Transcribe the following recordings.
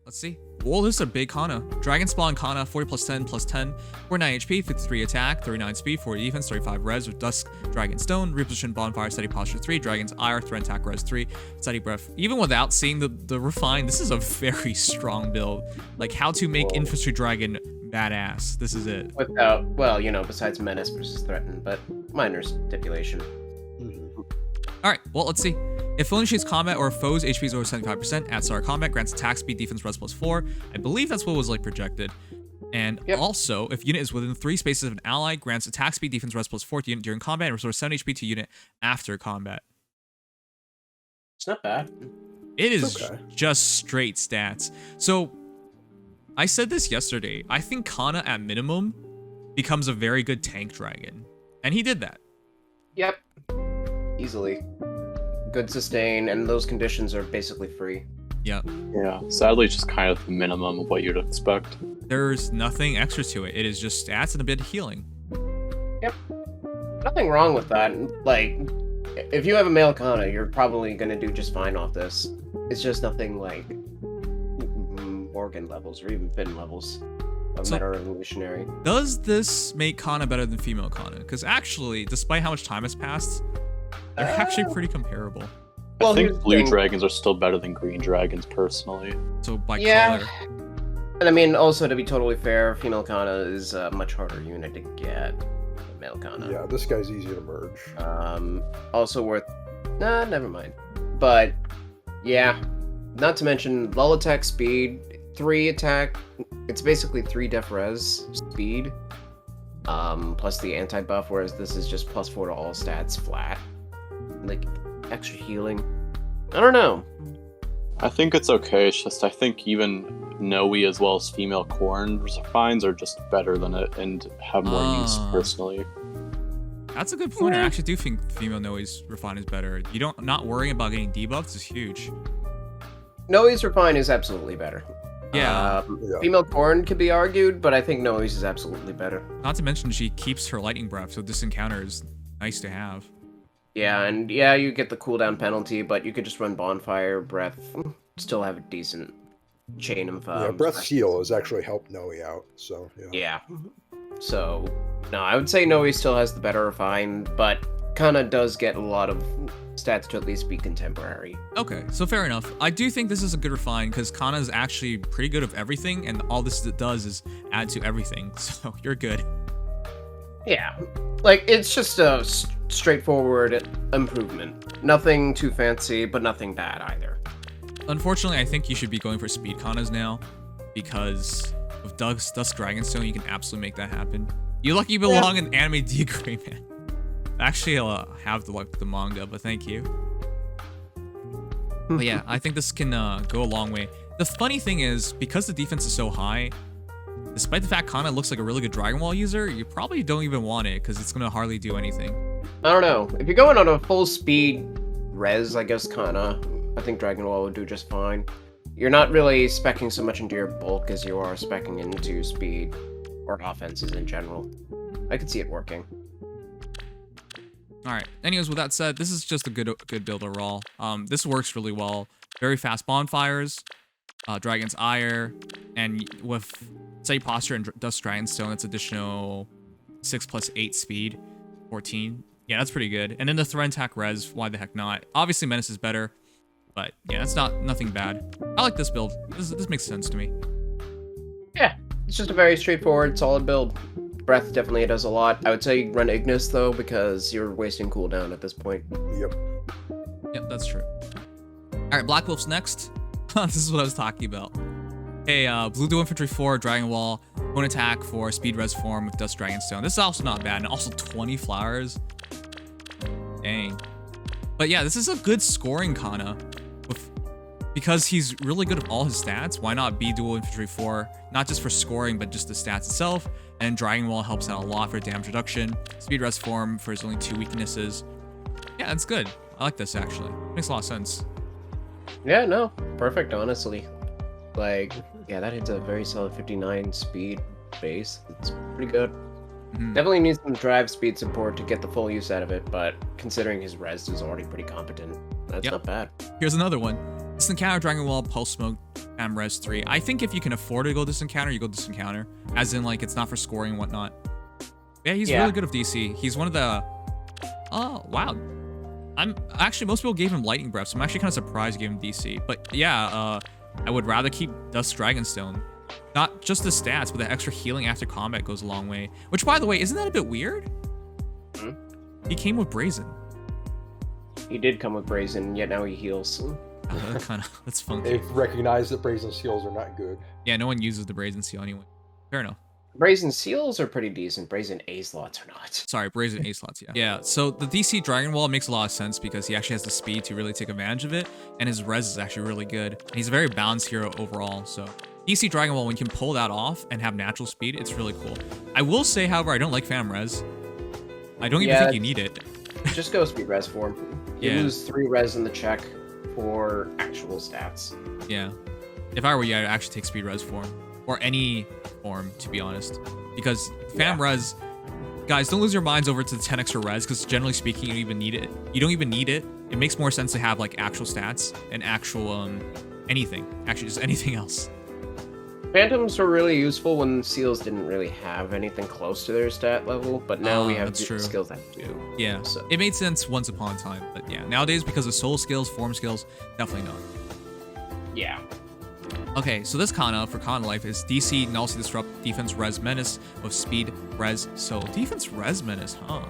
Let's see. Well, this is a big Kana. Dragon Spawn Kana, 40 plus 10 plus 10, 49 HP, 53 attack, 39 speed, 40 defense, 35 res with Dusk, Dragonstone, Reposition Bonfire, Steady Posture 3, Dragon's Ire, Threat Attack res 3, Steady Breath. Even without seeing the refine, this is a very strong build. Like how to make Infantry Dragon badass. This is it. Without, well, you know, besides menace versus threaten, but minor stipulation. All right, well, let's see. If foe initiates combat or foe's HP is over 75%, at start of combat, grants attack speed, defense, res plus 4. I believe that's what was like projected. And also, if unit is within 3 spaces of an ally, grants attack speed, defense, res plus 4 to unit during combat, and restores 7 HP to unit after combat. It's not bad. It is just straight stats. So, I said this yesterday. I think Kana, at minimum, becomes a very good tank dragon. And he did that. Yep. Easily. Good sustain, and those conditions are basically free. Yeah. Yeah, sadly, it's just kind of the minimum of what you'd expect. There's nothing extra to it. It is just stats and a bit of healing. Yep. Nothing wrong with that. Like, if you have a male Kana, you're probably going to do just fine off this. It's just nothing like Morgan levels or even Finn levels of Meta Revolutionary. Does this make Kana better than female Kana? Because actually, despite how much time has passed, they're actually pretty comparable. I think blue dragons are still better than green dragons, personally. So by color. And I mean, also to be totally fair, female Kana is a much harder unit to get than male Kana. Yeah, this guy's easy to merge. Also worth... Nah, never mind. But, yeah. Not to mention, lull attack speed, 3 attack... It's basically 3 def res speed. Plus the anti-buff, whereas this is just plus 4 to all stats flat. Like, extra healing. I don't know. I think it's okay. It's just I think even Noe as well as female corn refines are just better than it and have more use personally. That's a good point. I actually do think female Noe's refine is better. You don't not worrying about getting debuffs is huge. Noe's refine is absolutely better. Yeah. Female corn could be argued, but I think Noe's is absolutely better. Not to mention she keeps her lightning breath, so this encounter is nice to have. Yeah, and yeah, you get the cooldown penalty, but you could just run bonfire, breath, still have a decent chain of... yeah, breath heal has actually helped Noe out, so yeah. So, no, I would say Noe still has the better refine, but Kana does get a lot of stats to at least be contemporary. Okay, so fair enough. I do think this is a good refine, because Kana is actually pretty good of everything, and all this does is add to everything, so you're good. Yeah, like, it's just a straightforward improvement. Nothing too fancy, but nothing bad either. Unfortunately, I think you should be going for speed Kanas now, because with Dusk Dragonstone, you can absolutely make that happen. You lucky you belong in anime degree, man. Actually, I'll have the manga, but thank you. But yeah, I think this can go a long way. The funny thing is, because the defense is so high, despite the fact Kana looks like a really good Dragon Wall user, you probably don't even want it, because it's going to hardly do anything. I don't know. If you're going on a full speed res, I guess Kana, I think Dragon Wall would do just fine. You're not really speccing so much into your bulk as you are speccing into speed or offenses in general. I could see it working. All right. anyways, with that said, this is just a good build overall. This works really well. Very fast bonfires, Dragon's Ire, and with Steady Posture and Dusk Dragonstone, that's additional 6 plus 8 speed, 14. Yeah, that's pretty good. And then the Threat Attack res, why the heck not? Obviously, Menace is better, but yeah, that's nothing bad. I like this build. This makes sense to me. Yeah, it's just a very straightforward, solid build. Breath definitely does a lot. I would say run Ignis, though, because you're wasting cooldown at this point. Yep, that's true. All right, Black Wolf's next. This is what I was talking about. Hey, Blue Dual Infantry 4, Dragon Wall, Bone Attack for Speed Res form with Dusk Dragonstone. This is also not bad, and also 20 flowers. Dang. But yeah, this is a good scoring Kana. Because he's really good at all his stats, why not be Dual Infantry 4? Not just for scoring, but just the stats itself. And Dragon Wall helps out a lot for damage reduction. Speed Res form for his only 2 weaknesses. Yeah, that's good. I like this, actually. Makes a lot of sense. Yeah, no. Perfect, honestly. Like, yeah, that hits a very solid 59 speed base. It's pretty good. Definitely needs some drive speed support to get the full use out of it, but considering his res is already pretty competent, that's not bad. Here's another one. Distant Counter, Dragon Wall, Pulse Smoke, Res 3. I think if you can afford to go Distant Counter, you go Distant Counter. As in, like, it's not for scoring and whatnot. Yeah, he's really good with DC. He's one of the... Oh, wow. Actually, most people gave him Lightning Breath, so I'm actually kind of surprised you gave him DC. But yeah, I would rather keep Dusk Dragonstone. Not just the stats, but the extra healing after combat goes a long way. Which, by the way, isn't that a bit weird? Hmm? He came with Brazen. He did come with Brazen, yet now he heals. That's funky. They've recognized that Brazen Seals are not good. Yeah, no one uses the Brazen Seal anyway. Fair enough. Brazen Seals are pretty decent. Brazen A-slots are not. Sorry, Brazen A-slots, yeah. Yeah, so the DC Dragon Wall makes a lot of sense because he actually has the speed to really take advantage of it, and his res is actually really good. And he's a very balanced hero overall, so... DC Dragon Wall, when you can pull that off and have natural speed, it's really cool. I will say, however, I don't like Phantom Res. I don't even think you need it. Just go speed res form. You lose 3 res in the check for actual stats. Yeah. If I were you, I'd actually take speed res form. Or any form, to be honest. Because Phantom Res... Guys, don't lose your minds over to the 10 extra res, because generally speaking, you don't even need it. You don't even need it. It makes more sense to have, like, actual stats and actual, anything. Actually, just anything else. Phantoms were really useful when Seals didn't really have anything close to their stat level, but now we have skills that do. Yeah, so. It made sense once upon a time, but yeah, nowadays because of soul skills, form skills, definitely not. Yeah. Okay, so this Kana for Kana Life is DC, Nullcy Disrupt, Defense Res Menace with Speed Res Soul. Defense Res Menace, huh?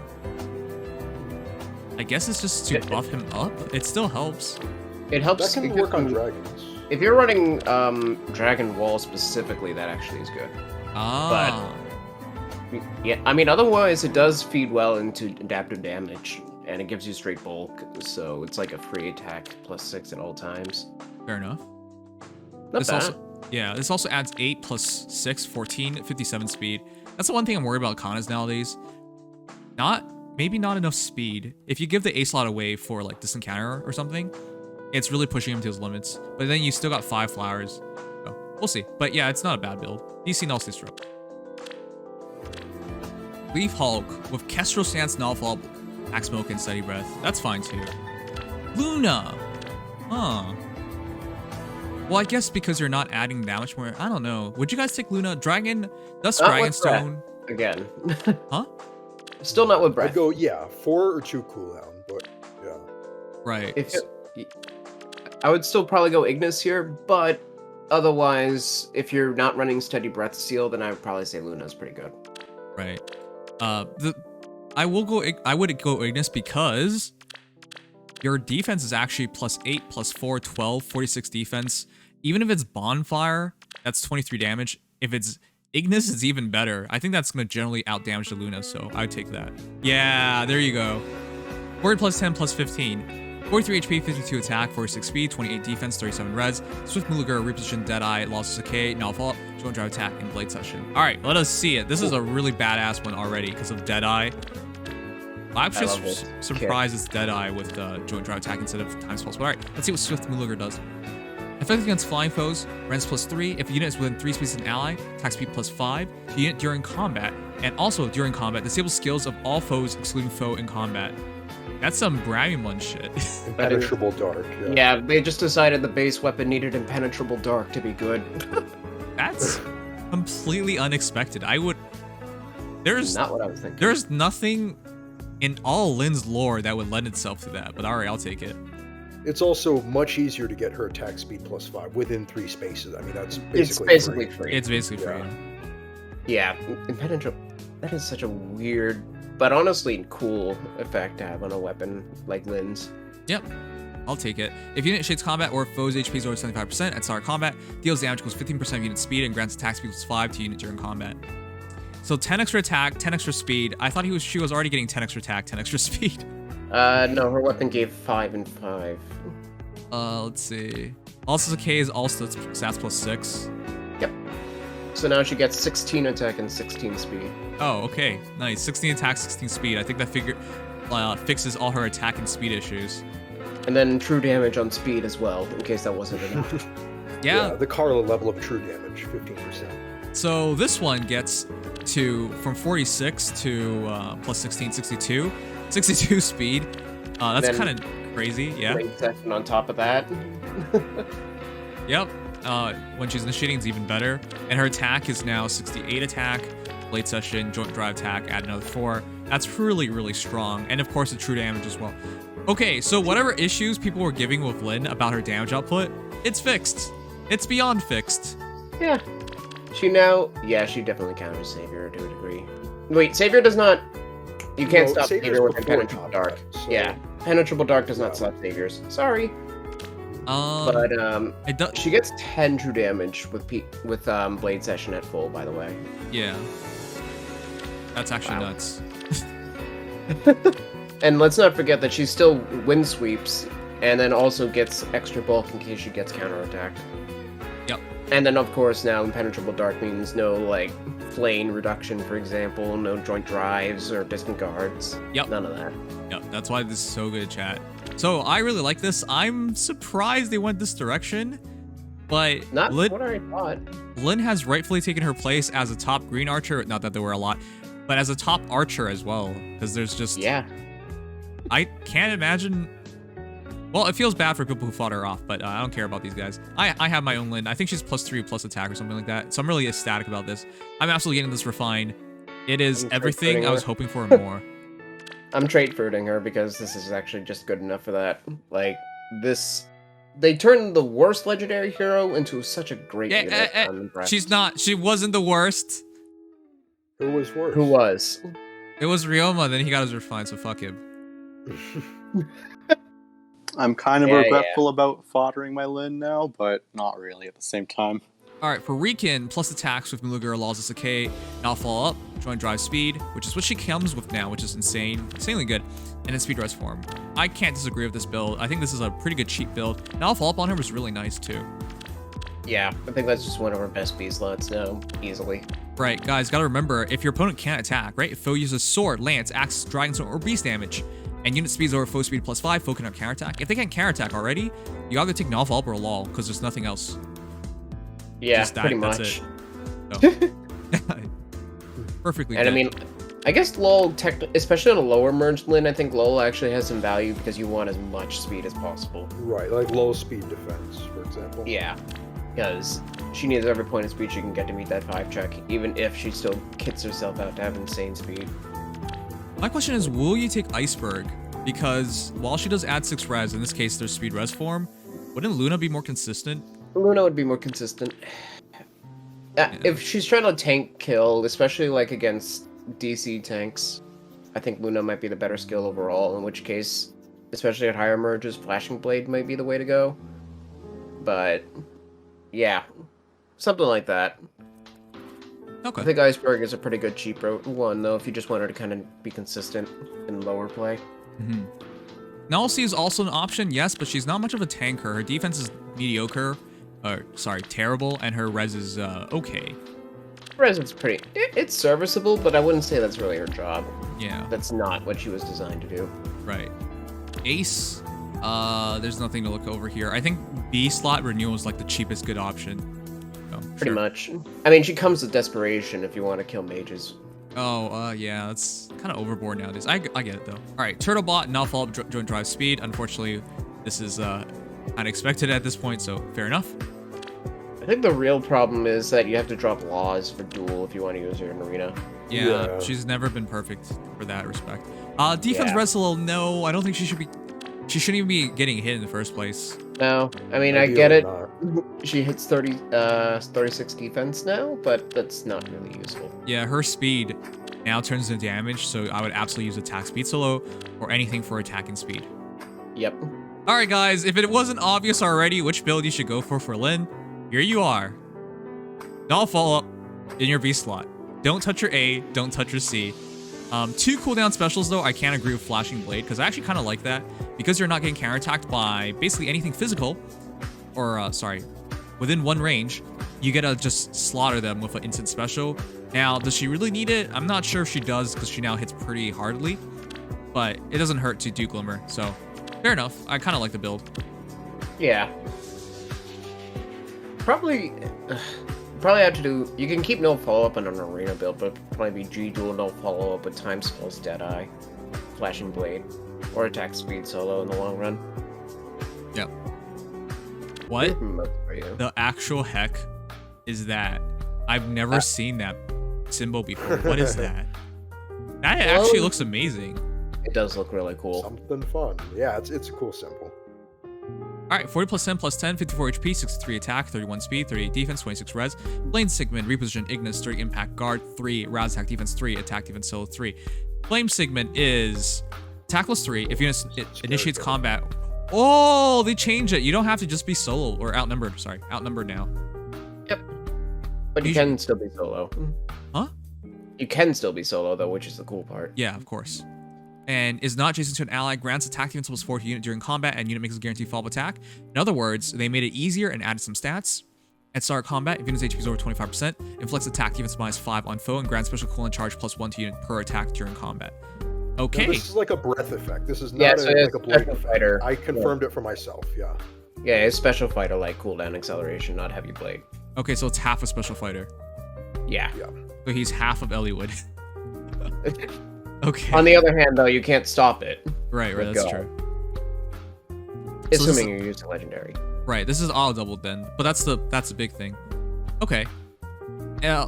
I guess it's just to buff him up. It still helps. It helps. That can work on dragons. If you're running Dragon Wall specifically, that actually is good. Ah. But, yeah, I mean, otherwise it does feed well into adaptive damage, and it gives you straight bulk, so it's like a free attack +6 at all times. Fair enough. Not bad. This also adds 8 plus 6, 14, 57 speed. That's the one thing I'm worried about Kanas nowadays. Maybe not enough speed. If you give the A slot away for like Distant Counter or something, it's really pushing him to his limits. But then you still got 5 flowers. So we'll see. But yeah, it's not a bad build. DC Nullcy Disrupt. Leaf Hulk with Kestrel Stance, Nullfall, Axe Smoke, and Steady Breath. That's fine too. Luna! Huh. Well, I guess because you're not adding that much more. I don't know. Would you guys take Luna? Dusk Dragonstone. Again. Huh? Still not with Breath. I'd go, 4 or 2 cooldown, but yeah. Right. I would still probably go Ignis here, but otherwise, if you're not running Steady Breath Seal, then I would probably say Luna's pretty good. Right. I would go Ignis because your defense is actually +8, +4, 12, 46 defense. Even if it's Bonfire, that's 23 damage. If it's Ignis, it's even better. I think that's going to generally out-damage the Luna, so I would take that. Yeah, there you go. 40 +10 +15. 43 HP, 52 attack, 46 speed, 28 defense, 37 res. Swift Mulagir, Reposition, Deadeye, Losses Decay, Nullfall, Joint Drive Attack, and Blade Session. Alright, let us see it. This is a really badass one already because of Deadeye. I'm just surprised it's Deadeye with Joint Drive Attack instead of Time Pulse. But alright, let's see what Swift Mulagir does. Effective against flying foes, range +3. If a unit is within 3 speeds of an ally, attack speed +5. The unit during combat, and also during combat, disable skills of all foes excluding foe in combat. That's some Brammy shit. Impenetrable Dark. Yeah, they just decided the base weapon needed Impenetrable Dark to be good. That's completely unexpected. There's not what I was thinking. There's nothing in all Lynn's lore that would lend itself to that, but alright, I'll take it. It's also much easier to get her attack speed +5 within 3 spaces. I mean, that's basically It's basically free. It's basically free. Yeah, Impenetrable. That is such a weird, but honestly cool effect to have on a weapon like Lynn's. Yep. I'll take it. If unit shades combat or foe's HP is over 75% at start of combat, deals damage equals 15% of unit speed and grants attack speed +5 to unit during combat. So 10 extra attack, 10 extra speed. I thought she was already getting 10 extra attack, 10 extra speed. No, her weapon gave 5 and 5. Let's see. Also K is also stats +6. Yep. So now she gets 16 attack and 16 speed. Oh, okay. Nice. 16 attack, 16 speed. I think that figure fixes all her attack and speed issues. And then true damage on speed as well, in case that wasn't enough. Yeah. The Carla level of true damage, 15%. So this one gets from 46 to +16, 62. 62 speed. That's kind of Crazy, yeah. Blade session on top of that. Yep. When she's initiating, it's even better. And her attack is now 68 attack, blade session, joint drive attack, add another 4. That's really, really strong. And of course, the true damage as well. Okay, so whatever issues people were giving with Lynn about her damage output, it's fixed. It's beyond fixed. Yeah. She definitely counters Savior to a degree. Wait, Savior does not... You can't stop Savior's Savior with before Impenetrable Dark. combat, so- Yeah, Impenetrable Dark does not stop Saviors. Sorry. But it does. she gets 10 true damage with Blade Session at full, by the way. Yeah. That's actually Wow. nuts. And let's not forget that she still wind sweeps, and then also gets extra bulk in case she gets counterattacked. Yep. And then, of course, now Impenetrable Dark means no, like, flame reduction, for example, no joint drives or distant guards. Yep. None of that. Yep, that's why this is so good, chat. So I really like this. I'm surprised they went this direction, but Not what I thought. Lynn has rightfully taken her place as a top green archer. Not that there were a lot, but as a top archer as well, because there's just... Yeah. I can't imagine... Well, it feels bad for people who fought her off, but I don't care about these guys. I have my own Lynn. I think she's +3 plus attack or something like that. So I'm really ecstatic about this. I'm absolutely getting this refined. It is everything I was hoping for and more. I'm trait fruiting her because this is actually just good enough for that. Like, this... They turned the worst legendary hero into such a great unit. I'm impressed. She's not. She wasn't the worst. Who was worse? Who was? It was Ryoma, then he got his refined, so fuck him. I'm kind of Yeah, regretful about foddering my Lynn now, but not really at the same time. Alright, for Riken, plus attacks with Mulagir allows us to K, now follow up, joint drive speed, which is what she comes with now, which is insanely good, and in speed res form. I can't disagree with this build. I think this is a pretty good cheap build. Now follow up on her was really nice too. Yeah, I think that's just one of our best B slots now, easily. Right, guys, gotta remember, if your opponent can't attack, right? If foe uses sword, lance, axe, Dragonstone, or beast damage, and unit speeds over foe speed +5, foe cannot counterattack. If they can't counterattack already, you either take Null Follow Up or Lull, because there's nothing else. Yeah, Just that, pretty that's much. it. So. Perfectly And good. I mean, I guess LoL, especially on a lower merged Lin, I think LoL actually has some value because you want as much speed as possible. Right, like low speed defense, for example. Yeah, because she needs every point of speed she can get to meet that 5 check, even if she still kits herself out to have insane speed. My question is, will you take Iceberg? Because while she does add 6 res, in this case there's speed res form, wouldn't Luna be more consistent? Luna would be more consistent. If she's trying to tank kill, especially like against DC tanks, I think Luna might be the better skill overall, in which case, especially at higher merges, Flashing Blade might be the way to go. But, yeah, something like that. Okay. I think Iceberg is a pretty good cheap one, though, if you just want her to kind of be consistent in lower play. Mm-hmm. Null C is also an option, yes, but she's not much of a tanker. Her defense is mediocre, terrible, and her res is okay. Res is pretty... It's serviceable, but I wouldn't say that's really her job. Yeah. That's not what she was designed to do. Right. Ace, there's nothing to look over here. I think B slot renewal is like the cheapest good option. So, Pretty sure. much. I mean, she comes with desperation if you want to kill mages. Oh, yeah, that's kind of overboard nowadays. I get it, though. All right, Turtlebot, now follow up joint drive speed. Unfortunately, this is unexpected at this point, so fair enough. I think the real problem is that you have to drop laws for duel if you want to use her in arena. Yeah, Yeah. she's never been perfect for that respect. Defense Yeah. wrestle, no, I don't think she shouldn't even be getting hit in the first place. No, I mean, I get Ideally it. not. She hits 36 defense now, but that's not really useful. Yeah, her speed now turns into damage, so I would absolutely use attack speed solo or anything for attacking speed. Yep. All right, guys, if it wasn't obvious already which build you should go for Lynn, here you are. Null follow up in your B slot. Don't touch your A, don't touch your C. 2 cooldown specials, though, I can't agree with Flashing Blade, because I actually kind of like that. Because you're not getting counterattacked by basically anything physical, or, within 1 range, you get to just slaughter them with an instant special. Now, does she really need it? I'm not sure if she does, because she now hits pretty hardly, but it doesn't hurt to do Glimmer, so fair enough. I kind of like the build. Yeah. Probably have to do... You can keep no follow-up on an arena build, but probably be G-Duel, no follow-up with Time Spells, Deadeye, Flashing Blade, or attack speed solo in the long run. Yep. What For you. the actual heck is that? I've never seen that symbol before. What is that? That actually looks amazing. It does look really cool. Something fun. Yeah, it's a cool symbol. All right, 40 plus 10 plus 10, 54 HP, 63 attack, 31 speed, 38 defense, 26 res. Flame Siegmund, reposition Ignis, 3 impact guard, 3 rouse attack defense, 3 attack defense solo, 3. Flame Siegmund is attack plus 3. If unit initiates combat. Oh, they changed it. You don't have to just be solo or outnumbered. Sorry, outnumbered now. Yep. But you can still be solo. Huh? You can still be solo though, which is the cool part. Yeah, of course. And is not adjacent to an ally, grants attack defense plus 4 to unit during combat, and unit makes a guaranteed follow-up attack. In other words, they made it easier and added some stats. At start combat, if unit's HP is over 25%, inflicts attack defense -5 on foe and grants special cooldown charge +1 to unit per attack during combat. Okay. No, this is like a breath effect. This is not like a blade effect. Fighter. I confirmed it for myself, yeah. Yeah, it's special fighter like cooldown acceleration, not heavy blade. Okay, so it's half a special fighter. Yeah. So he's half of Eliwood. Okay. On the other hand, though, you can't stop it. Right, Let that's go. true. Assuming you're using legendary. Right, this is auto doubled then, but that's the big thing. Okay. Yeah,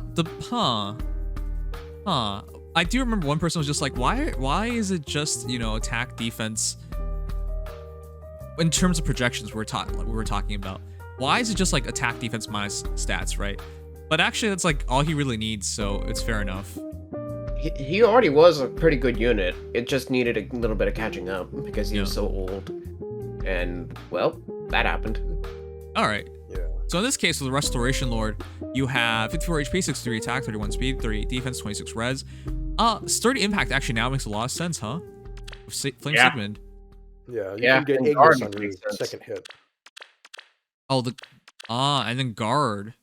I do remember one person was just like, why is it just, you know, attack defense in terms of projections we were talking about. Why is it just like attack defense minus stats, right? But actually that's like all he really needs, so it's fair enough. He already was a pretty good unit. It just needed a little bit of catching up because he was so old. And, well, that happened. Alright. Yeah. So in this case, with the Restoration Lord, you have 54 HP, 63 attack, 31 speed, 38 defense, 26 res. Sturdy Impact actually now makes a lot of sense, huh? Flame Siegmund. Yeah, you can get Ignis on your second hit. Oh, and then Guard.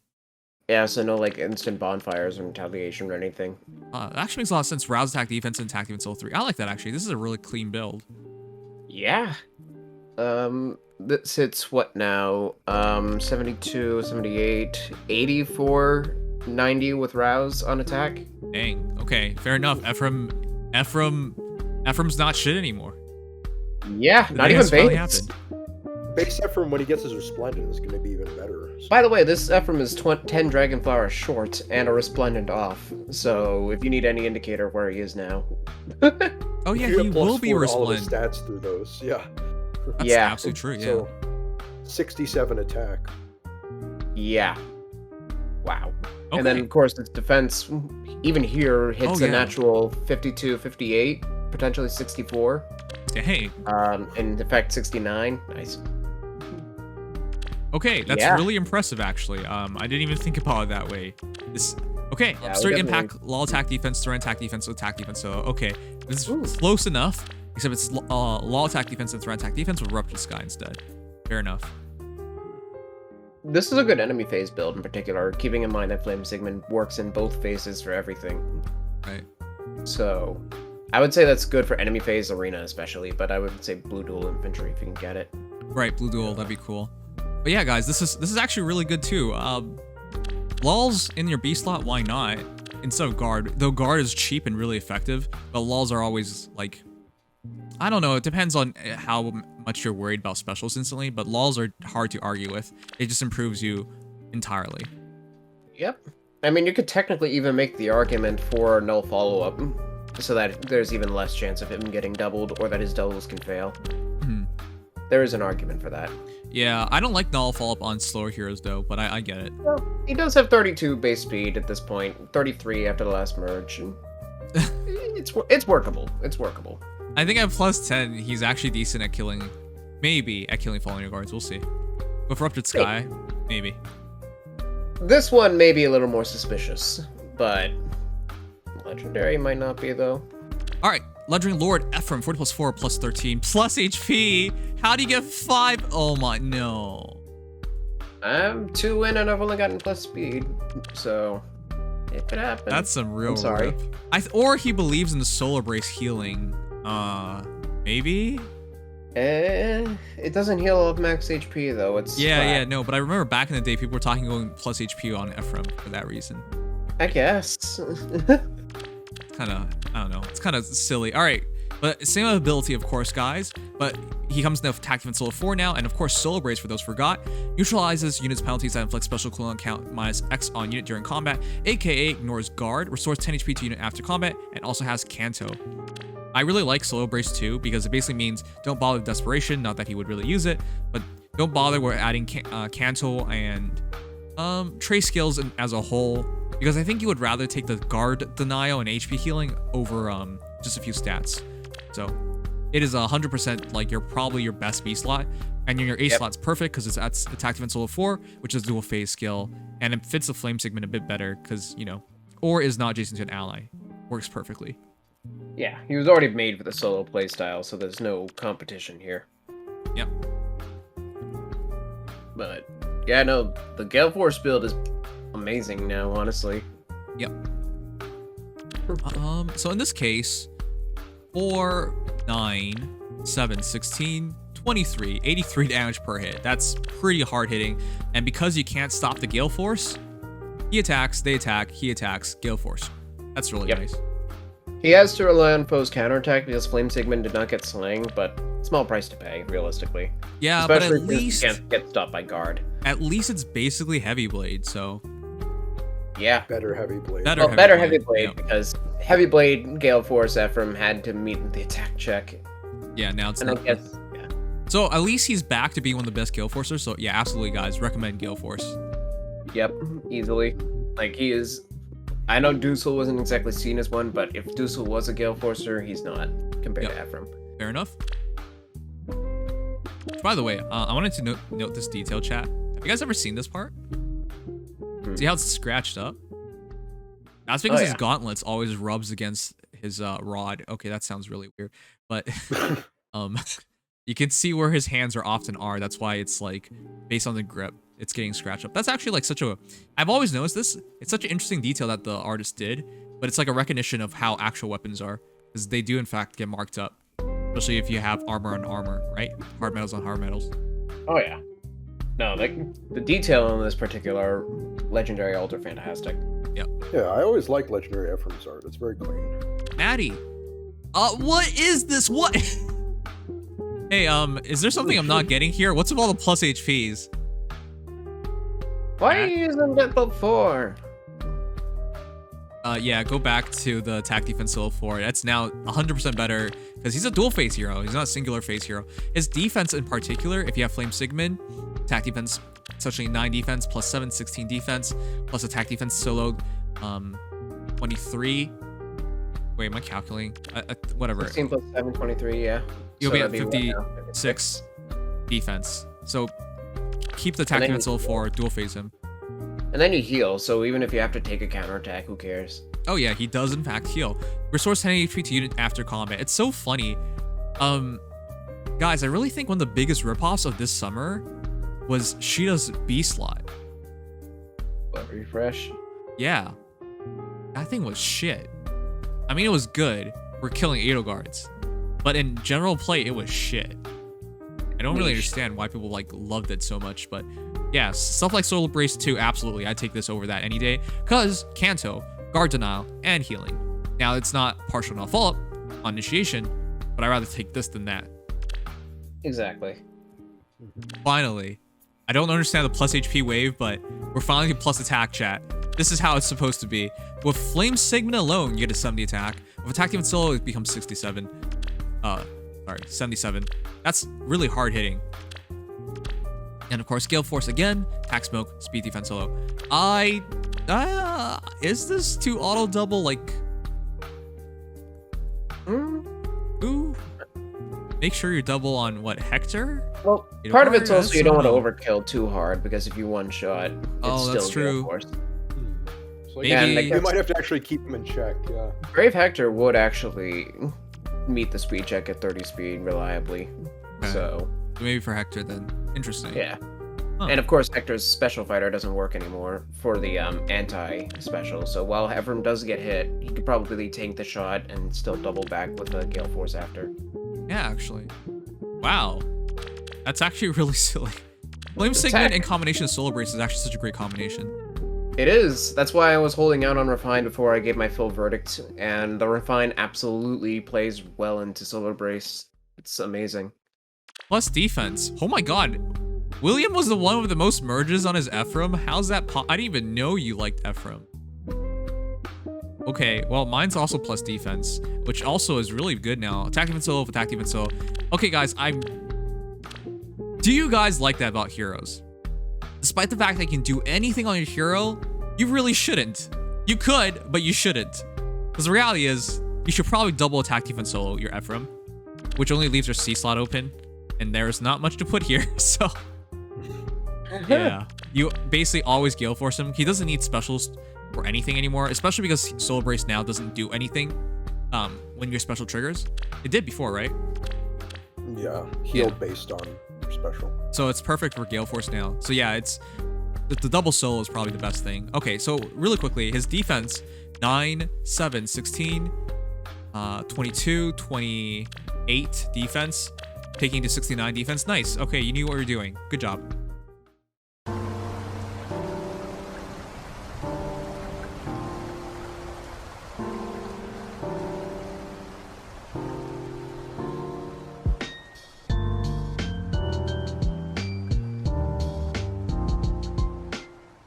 Yeah, so no like instant bonfires or retaliation or anything. That actually makes a lot of sense. Rouse attack defense and attack defense all 3. I like that actually. This is a really clean build. Yeah. This hits what now? 72, 78, 84, 90 with rouse on attack. Dang. Okay, fair enough. Ephraim's not shit anymore. Yeah, not even base. Base Ephraim, when he gets his Resplendent, is going to be even better. By the way, this Ephraim is 10 Dragonflower short and a Resplendent off. So if you need any indicator of where he is now. Oh yeah, he will be Resplendent. All of his stats through those, yeah. That's absolutely true, yeah. So, 67 attack. Yeah. Wow. Okay. And then, of course, its defense, even here, hits a natural 52, 58, potentially 64. Hey. In effect, 69. Nice. Okay, that's really impressive, actually. I didn't even think about it that way. Okay, straight impact, law attack defense, threat attack defense, attack defense. So, okay, this is close enough, except it's law attack defense and threat attack defense with Ruptured Sky instead. Fair enough. This is a good enemy phase build in particular, keeping in mind that Flame Siegmund works in both phases for everything. Right. So, I would say that's good for enemy phase arena especially, but I would say blue dual infantry if you can get it. Right, blue dual, that'd be cool. But yeah, guys, this is actually really good too. Lulls in your B slot, why not? Instead of guard, though guard is cheap and really effective, but lulls are always like, I don't know, it depends on how much you're worried about specials instantly, but lulls are hard to argue with. It just improves you entirely. Yep. I mean, you could technically even make the argument for null follow-up, so that there's even less chance of him getting doubled, or that his doubles can fail. There is an argument for that. Yeah, I don't like null follow-up on slower heroes though, but I get it. Well, he does have 32 base speed at this point, 33 after the last merge. And it's workable. It's workable. I think at plus 10, he's actually decent at killing, maybe at killing falling your guards. We'll see. But for Ruptured Sky, maybe. This one may be a little more suspicious, but legendary might not be though. All right, Legendary Lord Ephraim, 40 plus 4 plus 13 plus HP. How do you get 5? Oh my, no. I'm 2 in and I've only gotten plus speed, so it could happen. That's some real I'm sorry. rip. Or he believes in the Solar Brace healing. Maybe? It doesn't heal up max HP though. It's yeah, no, but I remember back in the day, people were talking going plus HP on Ephraim for that reason. I guess. Kind of, I don't know. It's kind of silly. All right, But same ability, of course, guys. But he comes in attack defense solo 4 now, and of course Solar Brace for those forgot. Neutralizes units penalties that inflict special cooldown count minus X on unit during combat, aka ignores guard, restores 10 HP to unit after combat, and also has Canto. I really like Solar Brace too because it basically means don't bother with Desperation, not that he would really use it, but don't bother with adding Canto and Trace skills as a whole, because I think you would rather take the guard denial and HP healing over just a few stats. So it is 100% like probably your best B slot, and your A slot's perfect because it's attack defense solo 4, which is dual phase skill, and it fits the flame segment a bit better because or is not adjacent to an ally, works perfectly. Yeah, he was already made for the solo playstyle, so there's no competition here. Yep. But yeah, no, the Gale Force build is amazing now, honestly. Yep. So in this case, 4, 9, 7, 16, 23, 83 damage per hit. That's pretty hard hitting. And because you can't stop the Gale Force, he attacks, they attack, he attacks, Gale Force. That's really nice. He has to rely on foe's counterattack because Flame Siegmund did not get Slang, but small price to pay, realistically. Yeah, especially but at least he can't get stopped by guard. At least it's basically Heavy Blade, so yeah. Better Heavy Blade. Better Heavy Blade because Heavy Blade Gale Force Ephraim had to meet the attack check. Yeah, now it's and not. I guess, yeah. So at least he's back to being one of the best Gale Forcers. So yeah, absolutely, guys, recommend Gale Force. Yep, easily. Like he is. I know Dussel wasn't exactly seen as one, but if Dussel was a Gale Forcer, he's not compared to Ephraim. Fair enough. By the way, I wanted to note this detail, chat. Have you guys ever seen this part? See how it's scratched up? That's because his gauntlets always rubs against his rod. Okay, that sounds really weird, but you can see where his hands often are. That's why it's like based on the grip, it's getting scratched up. That's actually like I've always noticed this. It's such an interesting detail that the artist did, but it's like a recognition of how actual weapons are, because they do in fact get marked up, especially if you have armor on armor, right? Hard metals on hard metals. Oh yeah. No, like the detail on this particular legendary ult are fantastic. Yep. Yeah, I always like legendary Ephraim's art. It's very clean. Maddie, what is this? What? Hey, is there something I'm not getting here? What's with all the plus HPs? Why are you using Deathbolt 4? Yeah, go back to the attack defense solo 4. That's now 100% better because he's a dual phase hero. He's not a singular phase hero. His defense in particular, if you have Flame Siegmund, attack defense, essentially 9 defense plus 7, 16 defense, plus attack defense solo 23. Wait, am I calculating? Whatever. 16 plus 7, 23, yeah. You'll be at 56 defense. So keep the attack defense solo 4, dual phase him. And then you heal, so even if you have to take a counterattack, who cares? Oh yeah, he does in fact heal. Restores 10 HP to unit after combat. It's so funny. Guys, I really think one of the biggest ripoffs of this summer was Sheeta's B slot. What, refresh? Yeah. That thing was shit. I mean, it was good. We're killing Edelgards. But in general play, it was shit. I don't really understand why people loved it so much, but yeah, stuff like Solar Brace 2, absolutely. I'd take this over that any day. Because Canto, Guard Denial, and Healing. Now, it's not partial null follow-up on initiation, but I'd rather take this than that. Exactly. Finally. I don't understand the plus HP wave, but we're finally plus attack, chat. This is how it's supposed to be. With Flame Siegmund alone, you get a 70 attack. With attack defense solo, it becomes 67. 77. That's really hard hitting. And of course, Gale Force again, attack smoke, speed defense solo. Is this to auto double Ooh. Make sure you're double on what, Hector? Well, part of it's also you don't want to overkill too hard because if you one shot, it's still that's true. Gale Force. So Maybe you might have to actually keep him in check, yeah. Brave Hector would actually meet the speed check at 30 speed reliably. Okay. So maybe for Hector then. Interesting. yeah. Huh. And of course, Hector's special fighter doesn't work anymore for the anti-special. So while Ephraim does get hit, he could probably tank the shot and still double back with the Gale Force after. Yeah, actually. Wow. That's actually really silly. Flame Siegmund in combination with Solar Brace is actually such a great combination. It is. That's why I was holding out on Refine before I gave my full verdict, and the Refine absolutely plays well into Solar Brace. It's amazing. Plus defense. Oh my god. William was the one with the most merges on his Ephraim? How's that I didn't even know you liked Ephraim. Okay, well, mine's also plus defense, which also is really good now. Attack defense solo, attack defense solo. Okay, guys, do you guys like that about heroes? Despite the fact that you can do anything on your hero, you really shouldn't. You could, but you shouldn't. Because the reality is, you should probably double attack defense solo your Ephraim, which only leaves your C slot open, and there's not much to put here, so... Yeah, you basically always Gale Force him. He doesn't need specials or anything anymore, especially because Solar Brace now doesn't do anything when your special triggers. It did before, right? Yeah, healed based on special. So it's perfect for Gale Force now. So yeah, it's the double solo is probably the best thing. Okay, so really quickly, his defense 9, 7, 16, 22, 28 defense, taking to 69 defense. Nice. Okay, you knew what you're doing. Good job.